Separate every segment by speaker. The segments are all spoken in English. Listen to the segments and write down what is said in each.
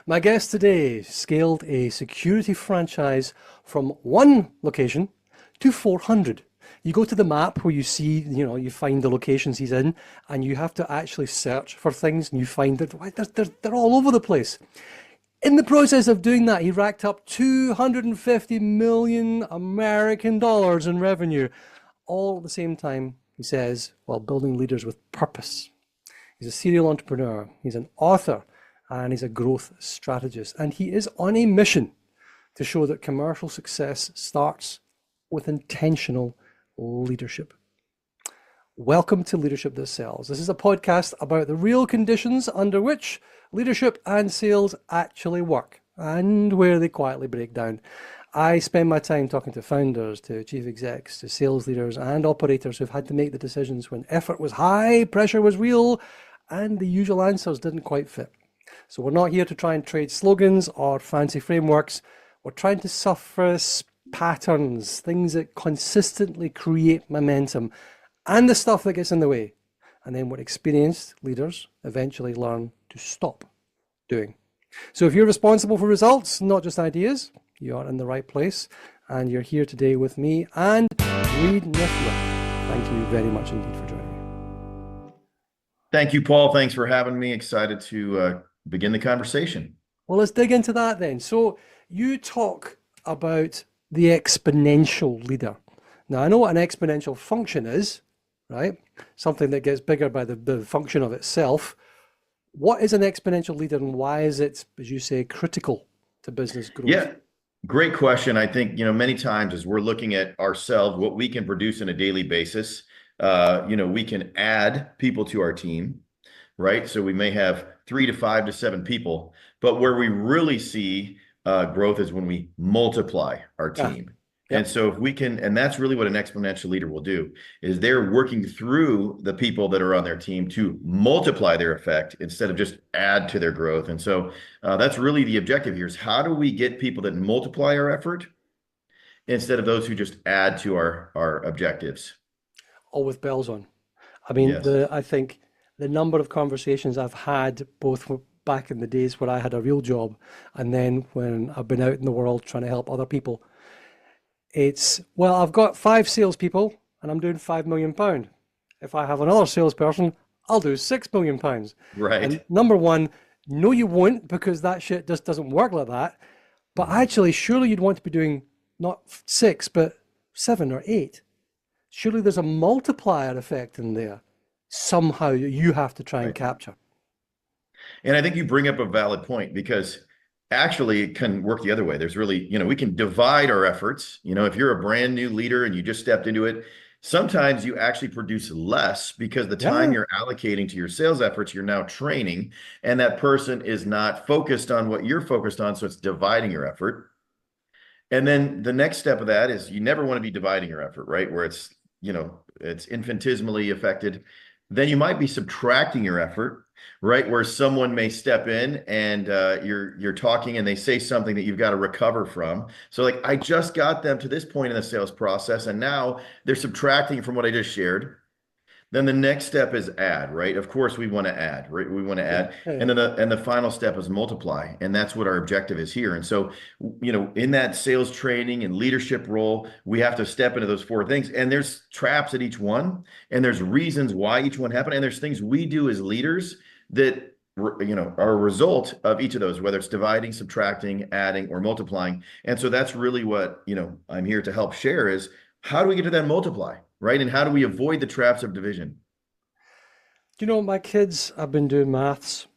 Speaker 1: My guest today scaled a security franchise from one location to 400. You go to the map where you see, you find the locations he's in, and you have to actually search for things, and you find that they're all over the place. In the process of doing that, he racked up 250 million American dollars in revenue, all at the same time, he says, while building leaders with purpose. He's a serial entrepreneur, he's an author, and he's a growth strategist. And he is on a mission to show that commercial success starts with intentional leadership. Welcome to Leadership That Sells. This is a podcast about the real conditions under which leadership and sales actually work and where they quietly break down. I spend my time talking to founders, to chief execs, to sales leaders and operators who've had to make the decisions when effort was high, pressure was real, and the usual answers didn't quite fit. So we're not here to try and trade slogans or fancy frameworks. We're trying to surface patterns, things that consistently create momentum, and the stuff that gets in the way. And then what experienced leaders eventually learn to stop doing. So if you're responsible for results, not just ideas, you are in the right place. And you're here today with me and Reid Nyffeler. Thank you very much indeed for joining me.
Speaker 2: Thank you, Paul. Thanks for having me. Excited to begin the conversation.
Speaker 1: Well, let's dig into that then. So you talk about the exponential leader. Now, I know what an exponential function is, right? Something that gets bigger by the function of itself. What is an exponential leader and why is it, as you say, critical to business growth?
Speaker 2: Yeah, great question. I think, many times as we're looking at ourselves, what we can produce on a daily basis, we can add people to our team, right? So we may have 3 to 5 to 7 people, but where we really see growth is when we multiply our team. Yeah. And so if we can, and that's really what an exponential leader will do, is they're working through the people that are on their team to multiply their effect instead of just add to their growth. And so that's really the objective here is how do we get people that multiply our effort instead of those who just add to our objectives?
Speaker 1: All with bells on. I mean, yes. I think the number of conversations I've had both back in the days where I had a real job and then when I've been out in the world trying to help other people, it's, well, I've got 5 salespeople and I'm doing £5 million. If I have another salesperson, I'll do £6 million.
Speaker 2: Right.
Speaker 1: And number one, no, you won't, because that shit just doesn't work like that. But actually, surely you'd want to be doing not 6, but 7 or 8. Surely there's a multiplier effect in there. Somehow you have to try and capture.
Speaker 2: And I think you bring up a valid point because actually it can work the other way. There's really, we can divide our efforts. If you're a brand new leader and you just stepped into it, sometimes you actually produce less because the time you're allocating to your sales efforts, you're now training, and that person is not focused on what you're focused on. So it's dividing your effort. And then the next step of that is you never want to be dividing your effort, right? Where it's, it's infinitesimally affected. Then you might be subtracting your effort, right? Where someone may step in and you're talking and they say something that you've got to recover from. So like, I just got them to this point in the sales process and now they're subtracting from what I just shared. Then the next step is add, right? Of course we want to add, right? We want to add. And then the final step is multiply. And that's what our objective is here. And so, in that sales training and leadership role, we have to step into those 4 things. And there's traps at each one. And there's reasons why each one happened. And there's things we do as leaders that, are a result of each of those, whether it's dividing, subtracting, adding, or multiplying. And so that's really what, I'm here to help share is how do we get to that multiply? Right? And how do we avoid the traps of division?
Speaker 1: My kids have been doing maths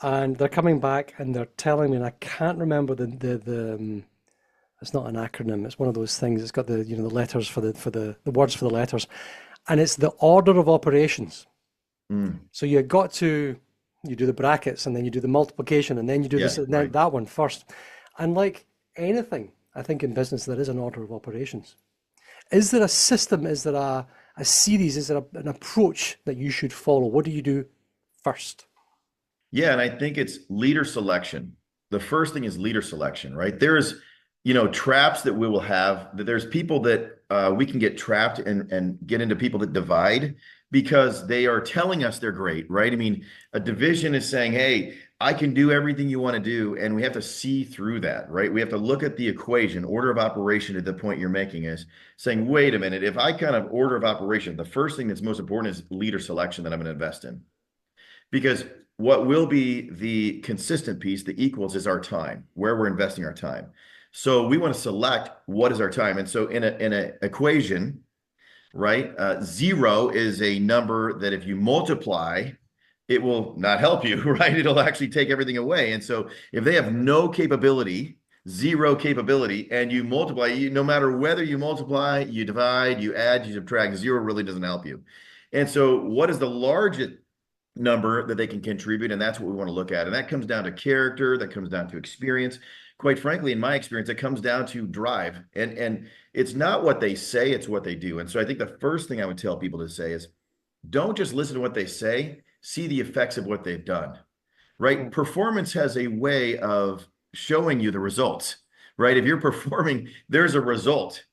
Speaker 1: and they're coming back and they're telling me, and I can't remember the it's not an acronym. It's one of those things. It's got the, the letters for the words for the letters, and it's the order of operations. So you do the brackets and then you do the multiplication and then you do this and then that one first. And like anything, I think in business, there is an order of operations. Is there a system? Is there a series? Is there an approach that you should follow? What do you do first?
Speaker 2: Yeah, and I think it's leader selection. The first thing is leader selection, right? There's, traps that we will have. There's people that we can get trapped and get into people that divide because they are telling us they're great, right? I mean, a division is saying, hey, I can do everything you want to do. And we have to see through that, right? We have to look at the equation, order of operation at the point you're making is saying, wait a minute, if I kind of order of operation, the first thing that's most important is leader selection that I'm going to invest in. Because what will be the consistent piece, the equals, is our time, where we're investing our time. So we want to select what is our time. And so in a equation, right, 0 is a number that if you multiply, it will not help you, right? It'll actually take everything away. And so if they have no capability, 0 capability, and you multiply, no matter whether you multiply, you divide, you add, you subtract, 0 really doesn't help you. And so what is the largest number that they can contribute? And that's what we want to look at. And that comes down to character, that comes down to experience. Quite frankly, in my experience, it comes down to drive. And it's not what they say, it's what they do. And so I think the first thing I would tell people to say is, don't just listen to what they say, see the effects of what they've done, right? Performance has a way of showing you the results, right? If you're performing, there's a result.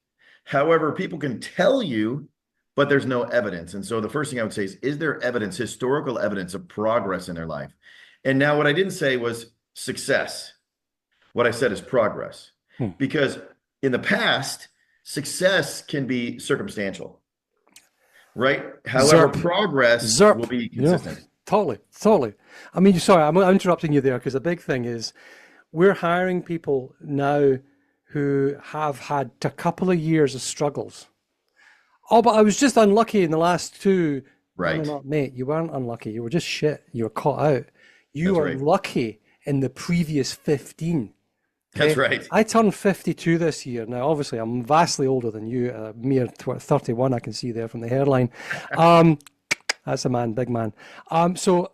Speaker 2: However, people can tell you, but there's no evidence. And so the first thing I would say is there evidence, historical evidence of progress in their life? And now what I didn't say was success. What I said is progress. Because in the past, success can be circumstantial, right? However, progress will be consistent.
Speaker 1: Yeah, totally. I mean, sorry, I'm interrupting you there because the big thing is we're hiring people now who have had a couple of years of struggles. Oh, but I was just unlucky in the last 2.
Speaker 2: Right.
Speaker 1: No, mate, you weren't unlucky. You were just shit. You were caught out. You
Speaker 2: That's
Speaker 1: were
Speaker 2: right.
Speaker 1: lucky in the previous 15.
Speaker 2: That's
Speaker 1: Okay?
Speaker 2: right.
Speaker 1: I turned 52 this year. Now, obviously, I'm vastly older than you, mere 31, I can see there from the hairline. That's a man, big man. So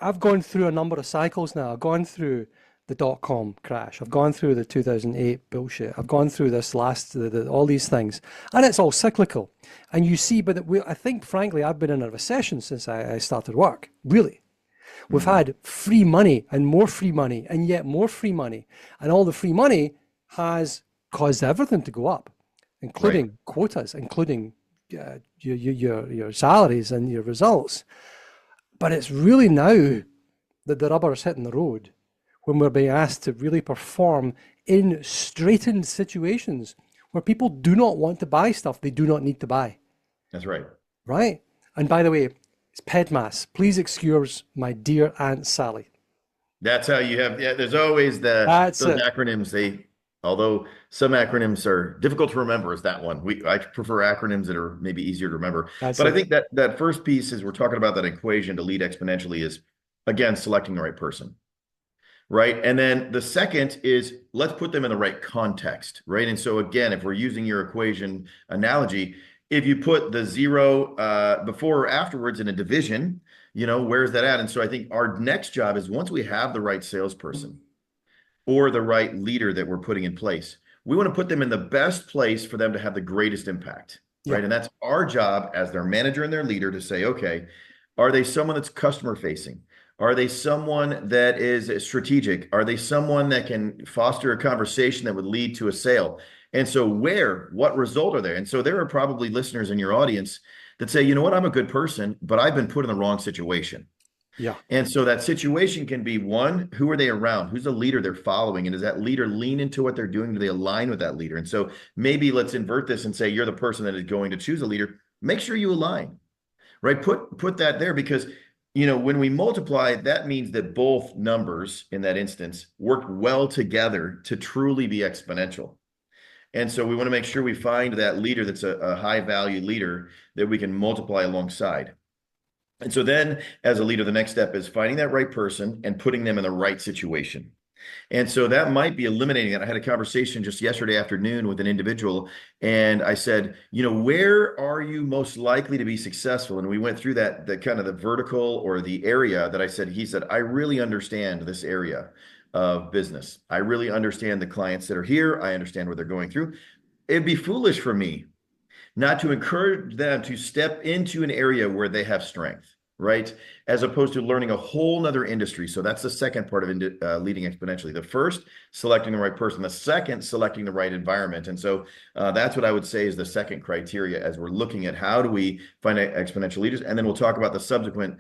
Speaker 1: I've gone through a number of cycles now. I've gone through the dot-com crash. I've gone through the 2008 bullshit. I've gone through this last, all these things. And it's all cyclical. And you see, but I think, frankly, I've been in a recession since I started work, really. We've had free money and more free money and yet more free money. And all the free money has caused everything to go up, including quotas, including your salaries and your results. But it's really now that the rubber is hitting the road when we're being asked to really perform in straitened situations where people do not want to buy stuff they do not need to buy.
Speaker 2: That's right.
Speaker 1: Right? And by the way, it's PEDMAS. Please excuse my dear Aunt Sally.
Speaker 2: That's how you have, yeah, there's always those acronyms. Although some acronyms are difficult to remember, is that one. I prefer acronyms that are maybe easier to remember. I think that first piece is we're talking about that equation to lead exponentially is, again, selecting the right person. Right. And then the second is let's put them in the right context. Right. And so, again, if we're using your equation analogy, if you put the 0 before or afterwards in a division, where's that at? And so I think our next job is once we have the right salesperson or the right leader that we're putting in place, we want to put them in the best place for them to have the greatest impact. Right. Yeah. And that's our job as their manager and their leader to say, okay, are they someone that's customer facing? Are they someone that is strategic? Are they someone that can foster a conversation that would lead to a sale? And so what result are there? And so there are probably listeners in your audience that say, you know what, I'm a good person, but I've been put in the wrong situation.
Speaker 1: Yeah.
Speaker 2: And so that situation can be one, who are they around? Who's the leader they're following? And does that leader lean into what they're doing? Do they align with that leader? And so maybe let's invert this and say, you're the person that is going to choose a leader. Make sure you align, right? Put that there because when we multiply, that means that both numbers in that instance work well together to truly be exponential. And so we want to make sure we find that leader that's a high value leader that we can multiply alongside. And so then as a leader, the next step is finding that right person and putting them in the right situation. And so that might be eliminating it. I had a conversation just yesterday afternoon with an individual, and I said, where are you most likely to be successful? And we went through the kind of the vertical or the area that he said, I really understand this area of business. I really understand the clients that are here. I understand what they're going through. It'd be foolish for me not to encourage them to step into an area where they have strength. right? As opposed to learning a whole nother industry. So that's the second part of leading exponentially. The first, selecting the right person. The second, selecting the right environment. And so that's what I would say is the second criteria as we're looking at how do we find exponential leaders. And then we'll talk about the subsequent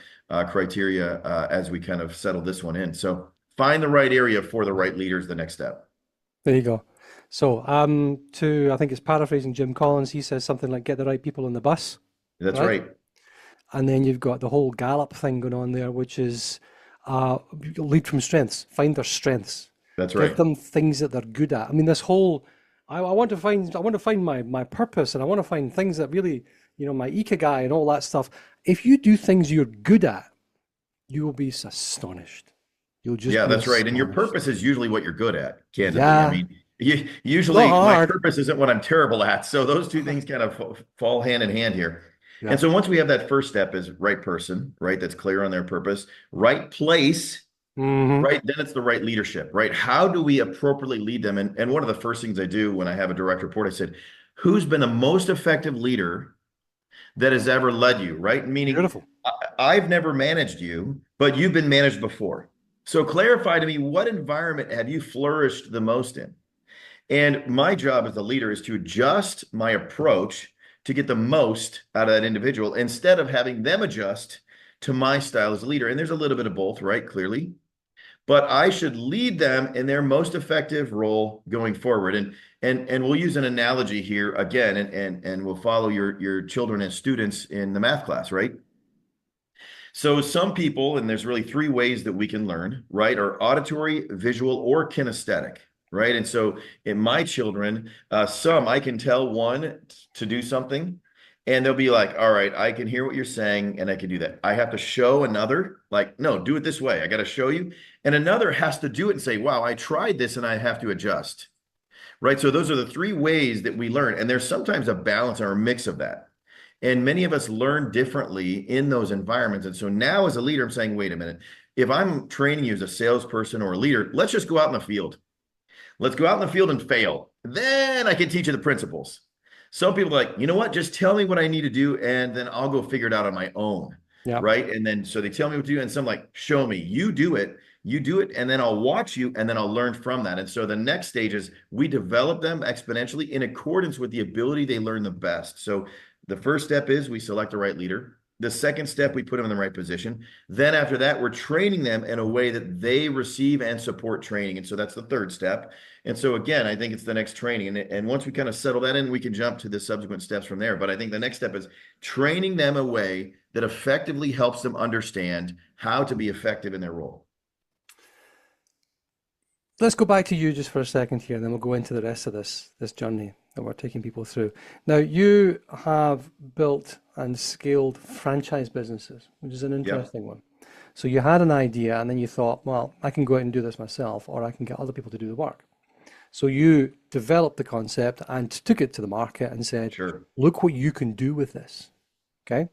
Speaker 2: criteria as we kind of settle this one in. So find the right area for the right leaders, the next step.
Speaker 1: There you go. So, I think it's paraphrasing Jim Collins, he says something like get the right people on the bus,
Speaker 2: That's
Speaker 1: right?
Speaker 2: right.
Speaker 1: And then you've got the whole Gallup thing going on there, which is lead from strengths, find their strengths,
Speaker 2: That's
Speaker 1: give
Speaker 2: right.
Speaker 1: them things that they're good at. I mean, this whole, I want to find my purpose, and I want to find things that really, my ikigai and all that stuff. If you do things you're good at, you will be astonished. You'll just
Speaker 2: Yeah,
Speaker 1: be
Speaker 2: that's right. And your
Speaker 1: astonished.
Speaker 2: purpose is usually what you're good at, candidly. I
Speaker 1: Yeah,
Speaker 2: mean,
Speaker 1: it's not
Speaker 2: usually my
Speaker 1: hard.
Speaker 2: purpose isn't what I'm terrible at. So those two things kind of fall hand in hand here.
Speaker 1: Yeah.
Speaker 2: And so once we have that first step is right person, right? That's clear on their purpose, right place,
Speaker 1: Hmm.
Speaker 2: right? Then it's the right leadership, right? How do we appropriately lead them? And one of the first things I do when I have a direct report, I said, who's been the most effective leader that has ever led you, right? Meaning,
Speaker 1: Beautiful.
Speaker 2: I've never managed you, but you've been managed before. So clarify to me, what environment have you flourished the most in? And my job as a leader is to adjust my approach to get the most out of that individual instead of having them adjust to my style as a leader. And there's a little bit of both, right? Clearly. But I should lead them in their most effective role going forward. And we'll use an analogy here again, and we'll follow your children and students in the math class, right? So some people, and there's really three ways that we can learn, right, are auditory, visual, or kinesthetic, right? And so in my children, some I can tell one to do something, and they'll be like, all right, I can hear what you're saying, and I can do that. I have to show another, like, no, do it this way. I got to show you. And another has to do it and say, wow, I tried this and I have to adjust, right? So those are the three ways that we learn. And there's sometimes a balance or a mix of that. And many of us learn differently in those environments. And so now as a leader, I'm saying, wait a minute, if I'm training you as a salesperson or a leader, let's just go out in the field. Let's go out in the field and fail. Then I can teach you the principles. Some people are like, you know what? Just tell me what I need to do, and then I'll go figure it out on my own.
Speaker 1: Yeah.
Speaker 2: Right. And then so they tell me what to do, and some like, show me, you do it, and then I'll watch you, and then I'll learn from that. And so the next stage is we develop them exponentially in accordance with the ability they learn the best. So the first step is we select the right leader. The second step, we put them in the right position. Then after that, we're training them in a way that they receive and support training. And so that's the third step. And so again, I think it's the next training. And once we kind of settle that in, we can jump to the subsequent steps from there. But I think the next step is training them a way that effectively helps them understand how to be effective in their role.
Speaker 1: Let's go back to you just for a second here, and then we'll go into the rest of this journey that we're taking people through. Now, you have built and scaled franchise businesses, which is an
Speaker 2: Yep.
Speaker 1: interesting one. So you had an idea, and then you thought, well, I can go out and do this myself, or I can get other people to do the work. So you developed the concept and took it to the market and said,
Speaker 2: Sure.
Speaker 1: look what you can do with this. Okay.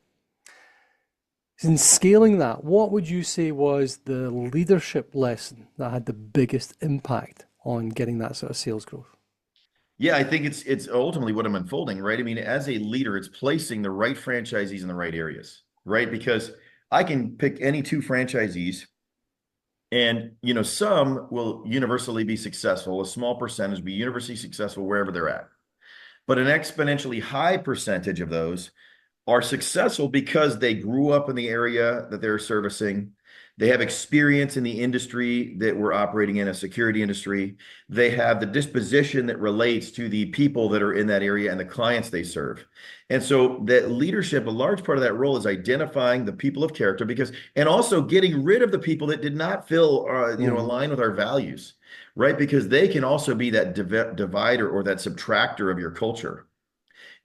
Speaker 1: In scaling that, what would you say was the leadership lesson that had the biggest impact on getting that sort of sales growth?
Speaker 2: Yeah, I think it's ultimately what I'm unfolding, right? I mean, as a leader, it's placing the right franchisees in the right areas, right? Because I can pick any two franchisees, and some will universally be successful, a small percentage be universally successful wherever they're at. But an exponentially high percentage of those are successful because they grew up in the area that they're servicing. They have experience in the industry that we're operating in, a security industry. They have the disposition that relates to the people that are in that area and the clients they serve. And so that leadership, a large part of that role is identifying the people of character and also getting rid of the people that did not feel,
Speaker 1: Mhm.
Speaker 2: align with our values, right? Because they can also be that divider or that subtractor of your culture.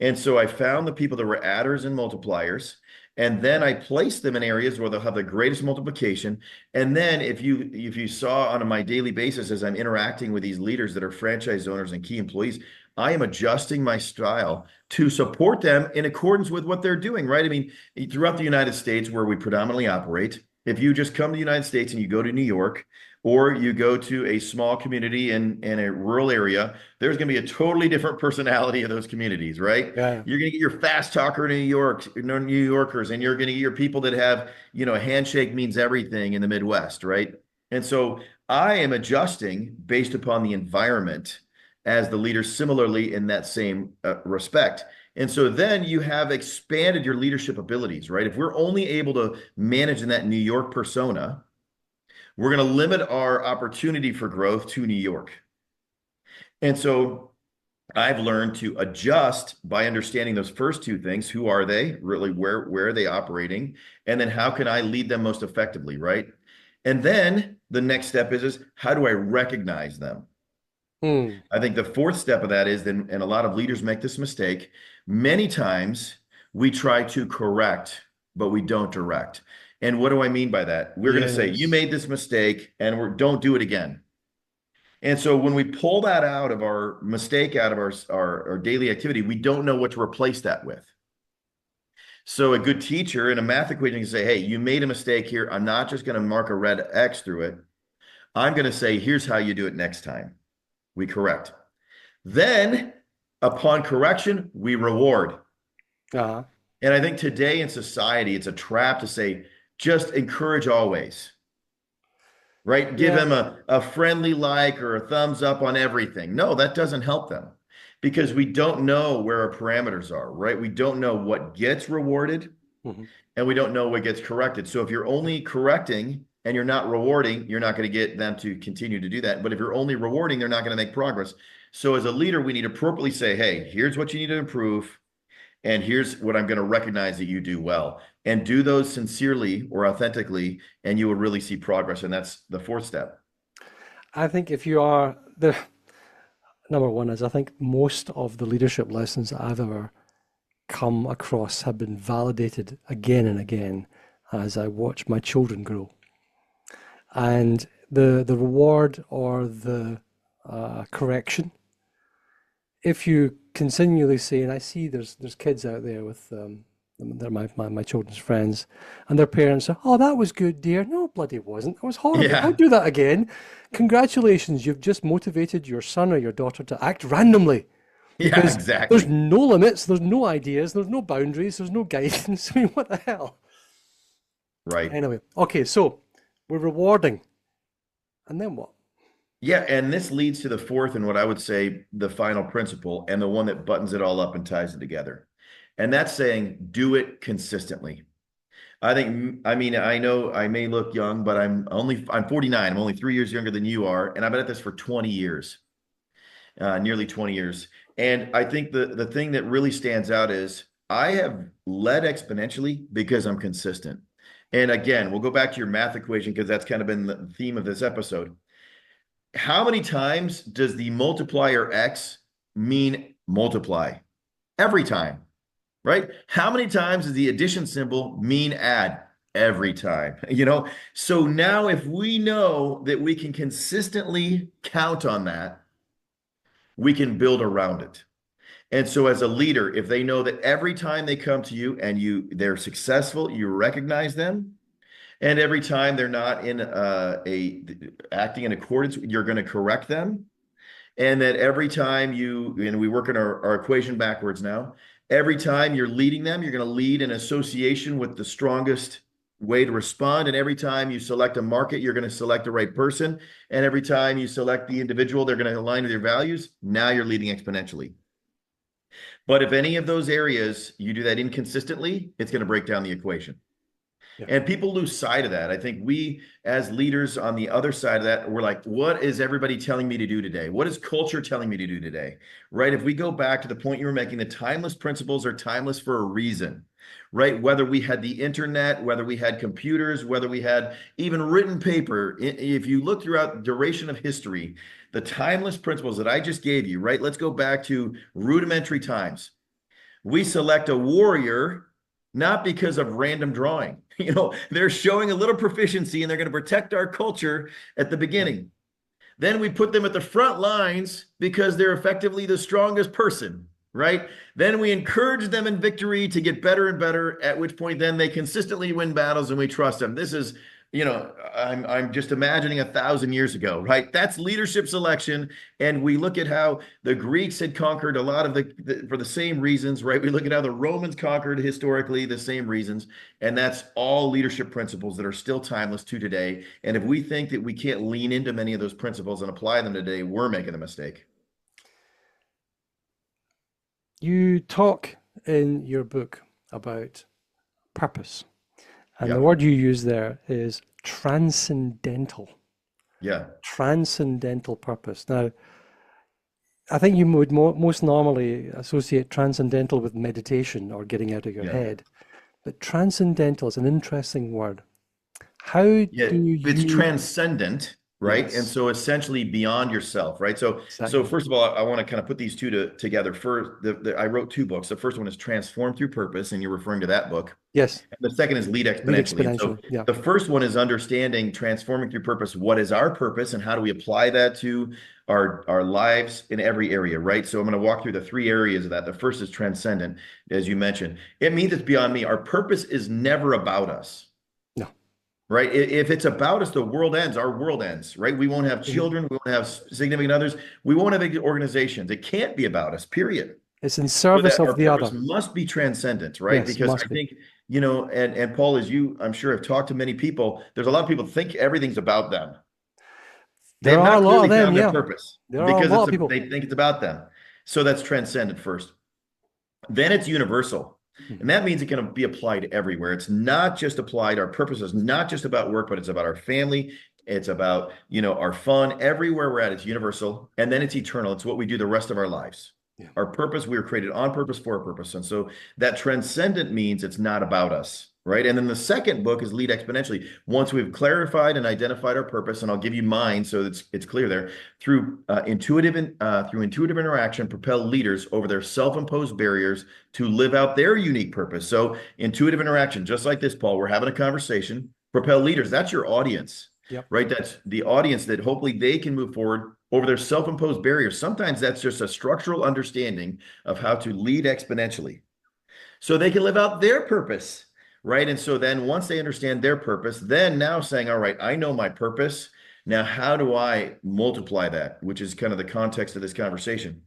Speaker 2: And so I found the people that were adders and multipliers, and then I placed them in areas where they'll have the greatest multiplication. And then if you saw on my daily basis as I'm interacting with these leaders that are franchise owners and key employees, I am adjusting my style to support them in accordance with what they're doing, right? I mean, throughout the United States where we predominantly operate, if you just come to the United States and you go to New York, or you go to a small community in a rural area, there's going to be a totally different personality of those communities, right?
Speaker 1: Yeah.
Speaker 2: You're going to get your fast talker New Yorkers, and you're going to get your people that have, a handshake means everything in the Midwest, right? And so I am adjusting based upon the environment as the leader, similarly in that same respect. And so then you have expanded your leadership abilities, right? If we're only able to manage in that New York persona, we're going to limit our opportunity for growth to New York. And so I've learned to adjust by understanding those first two things. Who are they? Really, where are they operating? And then how can I lead them most effectively, right? And then the next step is how do I recognize them?
Speaker 1: Hmm.
Speaker 2: I think the fourth step of that is then, and a lot of leaders make this mistake, many times we try to correct, but we don't direct. And what do I mean by that? We're going to say, you
Speaker 1: Yes.
Speaker 2: made this mistake and don't do it again. And so when we pull that out of our mistake, out of our daily activity, we don't know what to replace that with. So a good teacher in a math equation can say, hey, you made a mistake here. I'm not just going to mark a red X through it. I'm going to say, here's how you do it next time. We correct. Then upon correction, we reward.
Speaker 1: Uh-huh.
Speaker 2: And I think today in society, it's a trap to say, just encourage always, right? Give
Speaker 1: Yeah.
Speaker 2: them a friendly like or a thumbs up on everything. No, that doesn't help them because we don't know where our parameters are, right? We don't know what gets rewarded
Speaker 1: Mhm.
Speaker 2: and we don't know what gets corrected. So if you're only correcting and you're not rewarding, you're not going to get them to continue to do that. But if you're only rewarding, they're not going to make progress. So as a leader, we need to appropriately say, hey, here's what you need to improve. And here's what I'm going to recognize that you do well. And do those sincerely or authentically, and you will really see progress. And that's the fourth step.
Speaker 1: I think if you are the number one is I think most of the leadership lessons that I've ever come across have been validated again and again as I watch my children grow. And the reward or the correction, if you continually say, and I see there's kids out there with they're my children's friends, and their parents say, "Oh, that was good, dear." No, bloody wasn't. That was horrible.
Speaker 2: Yeah.
Speaker 1: Don't do that again. Congratulations, you've just motivated your son or your daughter to act randomly
Speaker 2: Yeah,
Speaker 1: because there's
Speaker 2: exactly.
Speaker 1: no limits, there's no ideas, there's no boundaries, there's no guidance. I mean, what the hell?
Speaker 2: Right.
Speaker 1: Anyway, okay, so we're rewarding, and then what?
Speaker 2: Yeah. And this leads to the fourth and what I would say the final principle and the one that buttons it all up and ties it together. And that's saying do it consistently. I mean, I know I may look young, but I'm 49. I'm only 3 years younger than you are. And I've been at this for 20 years, nearly 20 years. And I think the thing that really stands out is I have led exponentially because I'm consistent. And again, we'll go back to your math equation because that's kind of been the theme of this episode. How many times does the multiplier X mean multiply? Every time, right? How many times does the addition symbol mean add? Every time, So now if we know that we can consistently count on that, we can build around it. And so as a leader, if they know that every time they come to you and they're successful, you recognize them. And every time they're not in a acting in accordance, you're going to correct them. And that every time and we work in our equation backwards now, every time you're leading them, you're going to lead in association with the strongest way to respond. And every time you select a market, you're going to select the right person. And every time you select the individual, they're going to align with your values. Now you're leading exponentially. But if any of those areas you do that inconsistently, it's going to break down the equation.
Speaker 1: Yeah.
Speaker 2: And people lose sight of that. I think we, as leaders on the other side of that, we're like, what is everybody telling me to do today? What is culture telling me to do today? Right? If we go back to the point you were making, the timeless principles are timeless for a reason, right? Whether we had the internet, whether we had computers, whether we had even written paper, if you look throughout the duration of history, the timeless principles that I just gave you, right? Let's go back to rudimentary times. We select a warrior not because of random drawing. They're showing a little proficiency and they're going to protect our culture at the beginning. Then we put them at the front lines because they're effectively the strongest person, right? Then we encourage them in victory to get better and better, at which point then they consistently win battles and we trust them. This is I'm just imagining 1,000 years ago, right? That's leadership selection. And we look at how the Greeks had conquered a lot of for the same reasons, right? We look at how the Romans conquered historically the same reasons. And that's all leadership principles that are still timeless to today. And if we think that we can't lean into many of those principles and apply them today, we're making a mistake.
Speaker 1: You talk in your book about purpose, and the
Speaker 2: Yeah.
Speaker 1: word you use there is transcendental.
Speaker 2: Yeah.
Speaker 1: Transcendental purpose. Now, I think you would most normally associate transcendental with meditation or getting out of your
Speaker 2: Yeah.
Speaker 1: head, but transcendental is an interesting word. How
Speaker 2: Yeah,
Speaker 1: do
Speaker 2: it's
Speaker 1: you,
Speaker 2: transcendent, right? And
Speaker 1: yes,
Speaker 2: so essentially beyond yourself, right? So
Speaker 1: exactly.
Speaker 2: first of all, I want to kind of put these two together. First, I wrote two books. The first one is Transform Through Purpose, and you're referring to that book.
Speaker 1: Yes,
Speaker 2: And the second is Lead
Speaker 1: lead
Speaker 2: Exponentially. And so
Speaker 1: exponentially. Yeah.
Speaker 2: the first one is understanding transforming through purpose. What is our purpose, and how do we apply that to our lives in every area, right? So I'm going to walk through the three areas of that. The first is transcendent, as you mentioned. It means it's beyond me. Our purpose is never about us.
Speaker 1: No.
Speaker 2: Right. If it's about us, the world ends. Our world ends. Right. We won't have
Speaker 1: Mhm.
Speaker 2: children. We won't have significant others. We won't have big organizations. It can't be about us, period.
Speaker 1: It's in
Speaker 2: So
Speaker 1: service
Speaker 2: that
Speaker 1: of
Speaker 2: our
Speaker 1: the
Speaker 2: purpose
Speaker 1: other.
Speaker 2: must be transcendent, right?
Speaker 1: Yes,
Speaker 2: Because
Speaker 1: must
Speaker 2: I
Speaker 1: be.
Speaker 2: think, and Paul, as you, I'm sure, have talked to many people, there's a lot of people think everything's about them. They
Speaker 1: There
Speaker 2: have
Speaker 1: are a
Speaker 2: not
Speaker 1: lot of
Speaker 2: clearly
Speaker 1: them,
Speaker 2: found their
Speaker 1: yeah.
Speaker 2: purpose
Speaker 1: There are a
Speaker 2: because
Speaker 1: lot of people.
Speaker 2: they think it's about them. So that's transcendent first. Then it's universal. And
Speaker 1: Mhm.
Speaker 2: that means it can be applied everywhere. It's not just applied. Our purpose is not just about work, but it's about our family. It's about, our fun. Everywhere we're at, it's universal. And then it's eternal. It's what we do the rest of our lives.
Speaker 1: Yeah.
Speaker 2: Our purpose, we were created on purpose for a purpose. And so that transcendent means it's not about us, right? And then the second book is Lead Exponentially. Once we've clarified and identified our purpose, and I'll give you mine so it's clear there, through intuitive interaction, propel leaders over their self-imposed barriers to live out their unique purpose. So intuitive interaction, just like this, Paul, we're having a conversation. Propel leaders, that's your audience,
Speaker 1: Yep.
Speaker 2: right? That's the audience that hopefully they can move forward over their self-imposed barriers. Sometimes that's just a structural understanding of how to lead exponentially so they can live out their purpose, right? And so then once they understand their purpose, then now saying, all right, I know my purpose. Now, how do I multiply that? Which is kind of the context of this conversation.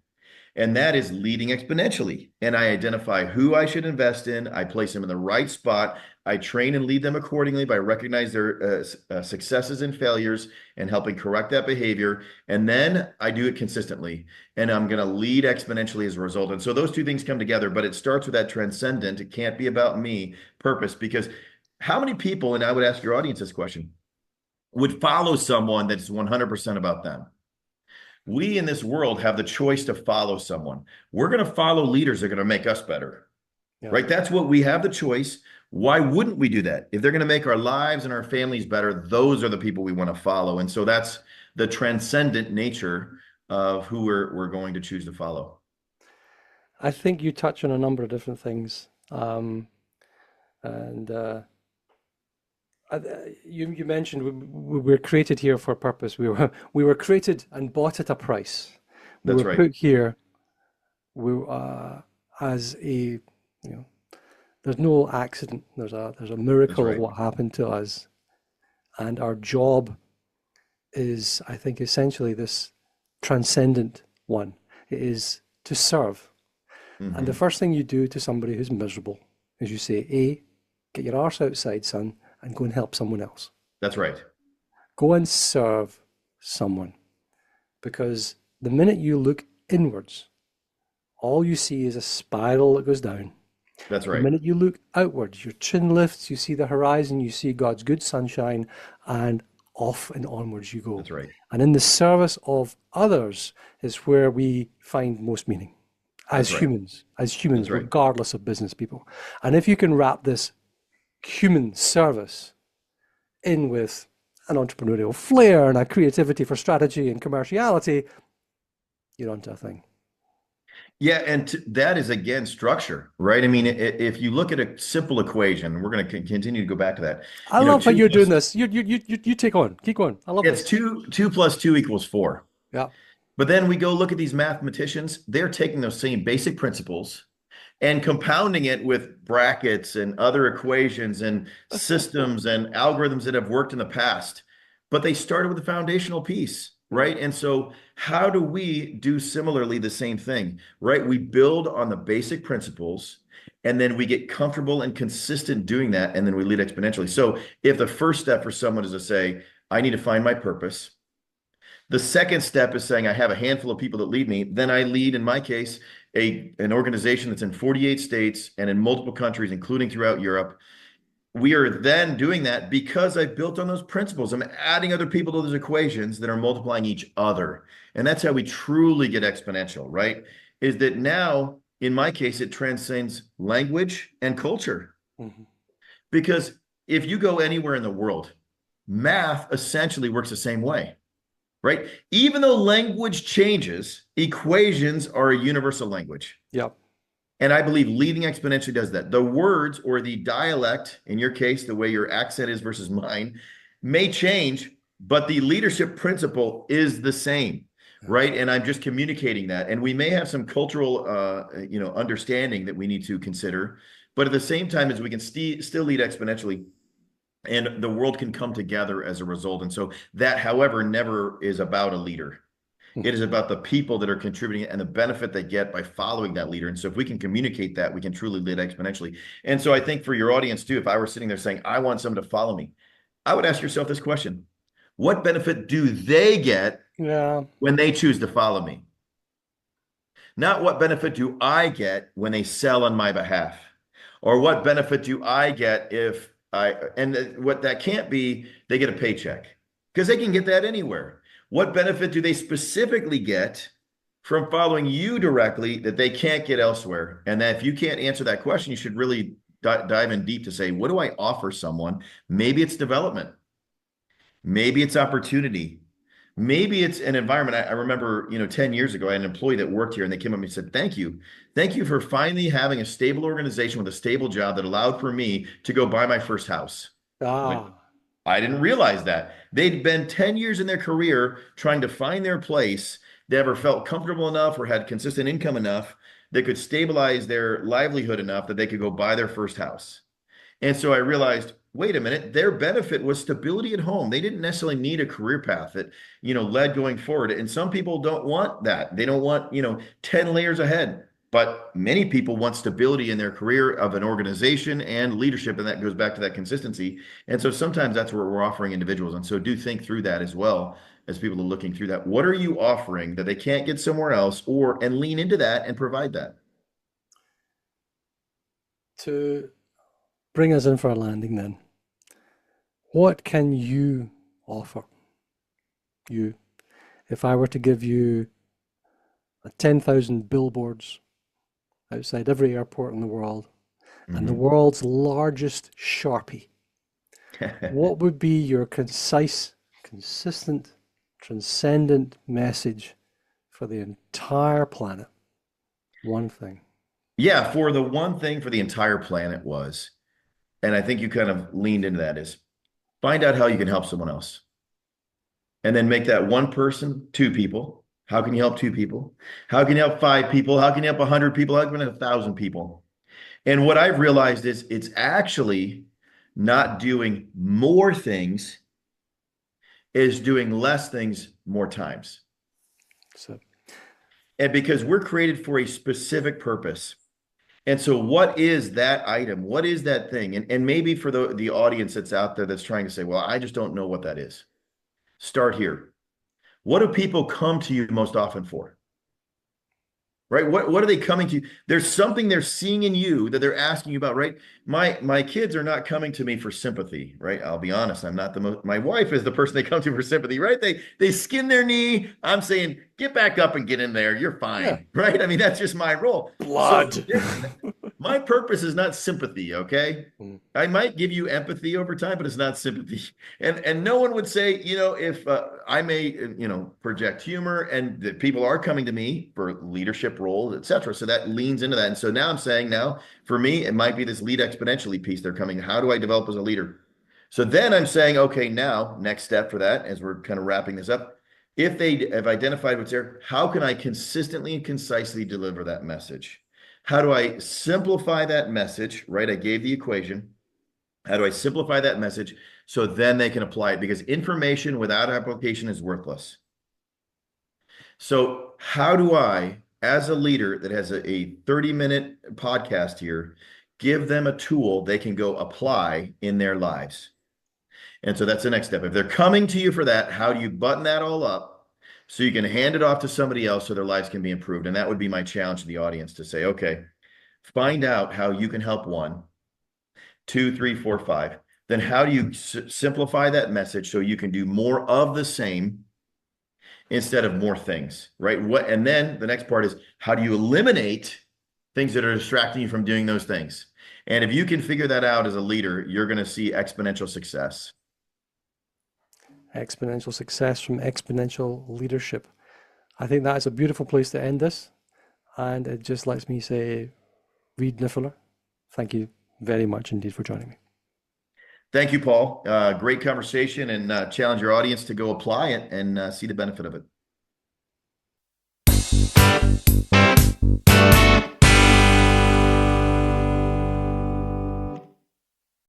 Speaker 2: And that is leading exponentially. And I identify who I should invest in. I place them in the right spot. I train and lead them accordingly by recognizing their successes and failures and helping correct that behavior. And then I do it consistently. And I'm going to lead exponentially as a result. And so those two things come together, but it starts with that transcendent. It can't be about me purpose, because how many people, and I would ask your audience this question, would follow someone that's 100% about them? We in this world have the choice to follow someone. We're going to follow leaders that are going to make us better,
Speaker 1: Yeah.
Speaker 2: right? That's what we have the choice. Why wouldn't we do that? If they're going to make our lives and our families better, those are the people we want to follow. And so that's the transcendent nature of who we're going to choose to follow.
Speaker 1: I think you touch on a number of different things. And uh, you mentioned we were created here for a purpose. We were created and bought at a price. We
Speaker 2: That's
Speaker 1: were
Speaker 2: right.
Speaker 1: put here we as a there's no accident. There's a
Speaker 2: That's
Speaker 1: miracle of
Speaker 2: right.
Speaker 1: what happened to us, and our job is, I think, essentially this transcendent one. It is to serve. And the
Speaker 2: Hmm.
Speaker 1: first thing you do to somebody who's miserable is you say, A, get your arse outside, son, and go and help someone else.
Speaker 2: That's right.
Speaker 1: Go and serve someone. Because the minute you look inwards, all you see is a spiral that goes down.
Speaker 2: That's
Speaker 1: The
Speaker 2: right.
Speaker 1: minute you look outwards, your chin lifts, you see the horizon, you see God's good sunshine, and off and onwards you go.
Speaker 2: That's right.
Speaker 1: And in the service of others is where we find most meaning
Speaker 2: That's right.
Speaker 1: as
Speaker 2: That's
Speaker 1: humans,
Speaker 2: right.
Speaker 1: regardless of business people. And if you can wrap this human service in with an entrepreneurial flair and a creativity for strategy and commerciality, you're onto a thing.
Speaker 2: Yeah, and that is again structure, right? I mean, if you look at a simple equation, we're going to continue to go back to that.
Speaker 1: I love how
Speaker 2: Two
Speaker 1: you're doing
Speaker 2: plus
Speaker 1: this. You take on, keep going. I love
Speaker 2: it's
Speaker 1: this.
Speaker 2: two plus two equals four.
Speaker 1: Yeah.
Speaker 2: But then we go look at these mathematicians, they're taking those same basic principles and compounding it with brackets and other equations and systems and algorithms that have worked in the past. But they started with the foundational piece, right? And so how do we do similarly the same thing, right? We build on the basic principles and then we get comfortable and consistent doing that, and then we lead exponentially. So if the first step for someone is to say, I need to find my purpose. The second step is saying I have a handful of people that lead me. Then I lead, in my case, an organization that's in 48 states and in multiple countries, including throughout Europe. We are then doing that because I've built on those principles. I'm adding other people to those equations that are multiplying each other. And that's how we truly get exponential, right? Is that now, in my case, it transcends language and culture.
Speaker 1: Mm-hmm.
Speaker 2: Because if you go anywhere in the world, math essentially works the same way, right? Even though language changes, equations are a universal language.
Speaker 1: Yep.
Speaker 2: And I believe leading exponentially does that. The words or the dialect, in your case, the way your accent is versus mine, may change, but the leadership principle is the same, right? And I'm just communicating that. And we may have some cultural, understanding that we need to consider, but at the same time as we can still lead exponentially, and the world can come together as a result. And so that, however, never is about a leader. It is about the people that are contributing and the benefit they get by following that leader. And so if we can communicate that, we can truly lead exponentially. And so I think for your audience too, if I were sitting there saying, I want someone to follow me, I would ask yourself this question: what benefit do they get when they choose to follow me? Not what benefit do I get when they sell on my behalf? Or what benefit do I get if what that can't be, they get a paycheck, because they can get that anywhere. What benefit do they specifically get from following you directly that they can't get elsewhere? And that if you can't answer that question, you should really dive in deep to say, what do I offer someone? Maybe it's development. Maybe it's opportunity. Maybe it's an environment. I remember, 10 years ago, I had an employee that worked here and they came up and said, thank you. Thank you for finally having a stable organization with a stable job that allowed for me to go buy my first house. I didn't realize that. They'd been 10 years in their career trying to find their place. They ever felt comfortable enough or had consistent income enough that could stabilize their livelihood enough that they could go buy their first house. And so I realized, wait a minute, their benefit was stability at home. They didn't necessarily need a career path that, led going forward. And some people don't want that. They don't want, 10 layers ahead. But many people want stability in their career of an organization and leadership, and that goes back to that consistency. And so sometimes that's what we're offering individuals. And so do think through that as well as people are looking through that. What are you offering that they can't get somewhere else, and lean into that and provide that?
Speaker 1: To bring us in for a landing then, what can you offer? If I were to give you 10,000 billboards outside every airport in the world, and the world's largest Sharpie, what would be your concise, consistent, transcendent message for the entire planet? One thing.
Speaker 2: Yeah, for the one thing for the entire planet was, and I think you kind of leaned into that, is find out how you can help someone else. And then make that one person, two people. How can you help two people? How can you help 5 people? How can you help 100 people? How can you help 1,000 people? And what I've realized is it's actually not doing more things, is doing less things more times. And because we're created for a specific purpose. And so what is that item? What is that thing? And maybe for the audience that's out there that's trying to say, well, I just don't know what that is. Start here. What do people come to you most often for? Right? What are they coming to you? There's something they're seeing in you that they're asking you about, right? My kids are not coming to me for sympathy, right? I'll be honest. I'm not my wife is the person they come to for sympathy, right? They skin their knee. I'm saying, get back up and get in there. You're fine, right? I mean, that's just my role.
Speaker 1: Blood.
Speaker 2: So, my purpose is not sympathy, okay? I might give you empathy over time, but it's not sympathy. And no one would say, if I may, project humor, and that people are coming to me for leadership roles, et cetera. So that leans into that. And so now I'm saying, for me, it might be this lead exponentially piece. They're coming. How do I develop as a leader? So then I'm saying, okay, now next step for that, as we're kind of wrapping this up, if they have identified what's there, how can I consistently and concisely deliver that message? How do I simplify that message, right? I gave the equation. How do I simplify that message so then they can apply it? Because information without application is worthless. So how do I, as a leader that has a 30-minute podcast here, give them a tool they can go apply in their lives? And so that's the next step. If they're coming to you for that, how do you button that all up so you can hand it off to somebody else so their lives can be improved? And that would be my challenge to the audience to say, okay, find out how you can help one, two, three, four, five. Then how do you simplify that message so you can do more of the same instead of more things, right? And then the next part is, how do you eliminate things that are distracting you from doing those things? And if you can figure that out as a leader, you're going to see exponential success.
Speaker 1: Exponential success from exponential leadership. I think that's a beautiful place to end this. And it just lets me say, read Nyffeler. Thank you very much indeed for joining me.
Speaker 2: Thank you, Paul. Great conversation, and challenge your audience to go apply it and see the benefit of it.